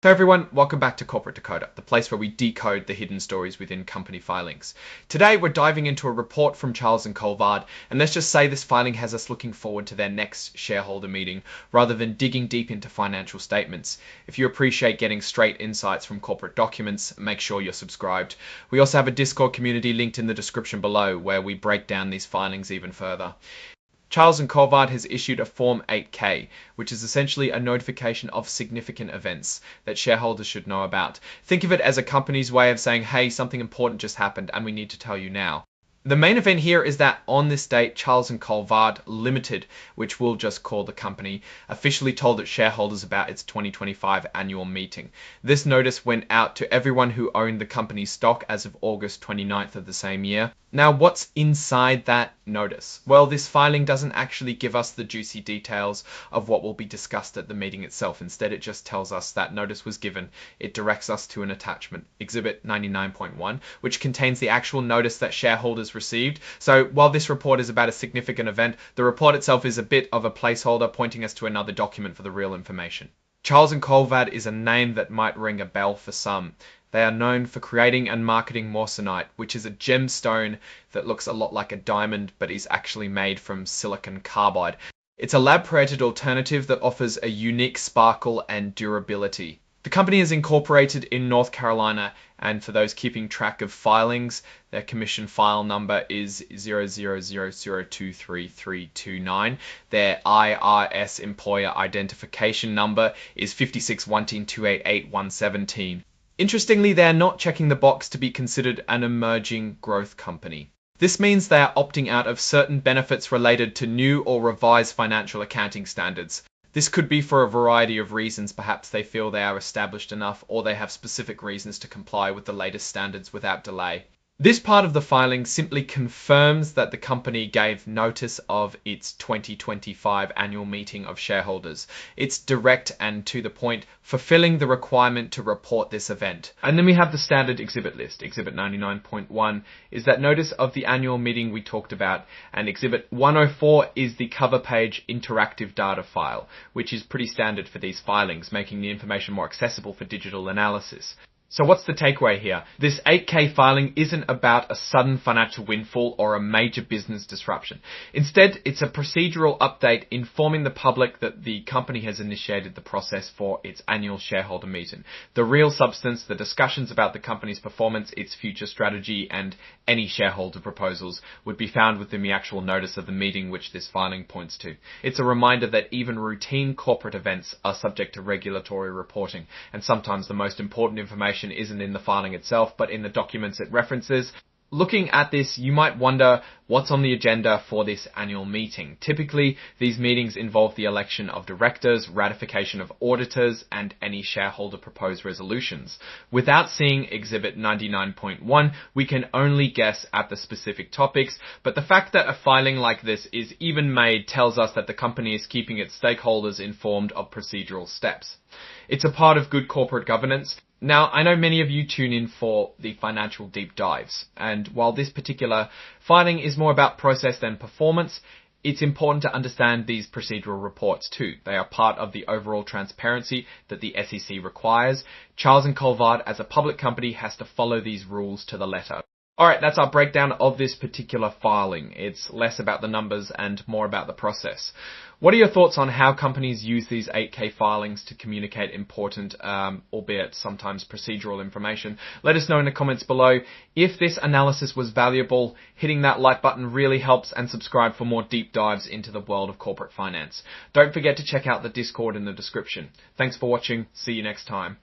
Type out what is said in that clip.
Hey everyone, welcome back to Corporate Decoder, the place where we decode the hidden stories within company filings. Today we're diving into a report from Charles and Colvard, and let's just say this filing has us looking forward to their next shareholder meeting rather than digging deep into financial statements. If you appreciate getting straight insights from corporate documents, make sure you're subscribed. We also have a Discord community linked in the description below where we break down these filings even further. Charles and Colvard has issued a Form 8K, which is essentially a notification of significant events that shareholders should know about. Think of it as a company's way of saying, hey, something important just happened and we need to tell you now. The main event here is that on this date, Charles and Colvard Limited, which we'll just call the company, officially told its shareholders about its 2025 annual meeting. This notice went out to everyone who owned the company's stock as of August 29th of the same year. Now, what's inside that notice? Well, this filing doesn't actually give us the juicy details of what will be discussed at the meeting itself. Instead, it just tells us that notice was given. It directs us to an attachment, Exhibit 99.1, which contains the actual notice that shareholders received. So while this report is about a significant event, the report itself is a bit of a placeholder pointing us to another document for the real information. Charles and Colvard is a name that might ring a bell for some. They are known for creating and marketing morsenite, which is a gemstone that looks a lot like a diamond but is actually made from silicon carbide. It's a lab-created alternative that offers a unique sparkle and durability. The company is incorporated in North Carolina, and for those keeping track of filings, their commission file number is 000023329. Their IRS employer identification number is 5612888117. Interestingly, they are not checking the box to be considered an emerging growth company. This means they are opting out of certain benefits related to new or revised financial accounting standards. This could be for a variety of reasons. Perhaps they feel they are established enough, or they have specific reasons to comply with the latest standards without delay. This part of the filing simply confirms that the company gave notice of its 2025 annual meeting of shareholders. It's direct and to the point, fulfilling the requirement to report this event. And then we have the standard exhibit list. Exhibit 99.1 is that notice of the annual meeting we talked about, and Exhibit 104 is the cover page interactive data file, which is pretty standard for these filings, making the information more accessible for digital analysis. So what's the takeaway here? This 8K filing isn't about a sudden financial windfall or a major business disruption. Instead, it's a procedural update informing the public that the company has initiated the process for its annual shareholder meeting. The real substance, the discussions about the company's performance, its future strategy, and any shareholder proposals would be found within the actual notice of the meeting which this filing points to. It's a reminder that even routine corporate events are subject to regulatory reporting, and sometimes the most important information isn't in the filing itself, but in the documents it references. Looking at this, you might wonder what's on the agenda for this annual meeting. Typically, these meetings involve the election of directors, ratification of auditors, and any shareholder proposed resolutions. Without seeing Exhibit 99.1, we can only guess at the specific topics, but the fact that a filing like this is even made tells us that the company is keeping its stakeholders informed of procedural steps. It's a part of good corporate governance. Now, I know many of you tune in for the financial deep dives, and while this particular filing is more about process than performance, it's important to understand these procedural reports too. They are part of the overall transparency that the SEC requires. Charles and Colvard, as a public company, has to follow these rules to the letter. Alright, that's our breakdown of this particular filing. It's less about the numbers and more about the process. What are your thoughts on how companies use these 8K filings to communicate important, albeit sometimes procedural information? Let us know in the comments below. If this analysis was valuable, hitting that like button really helps, and subscribe for more deep dives into the world of corporate finance. Don't forget to check out the Discord in the description. Thanks for watching. See you next time.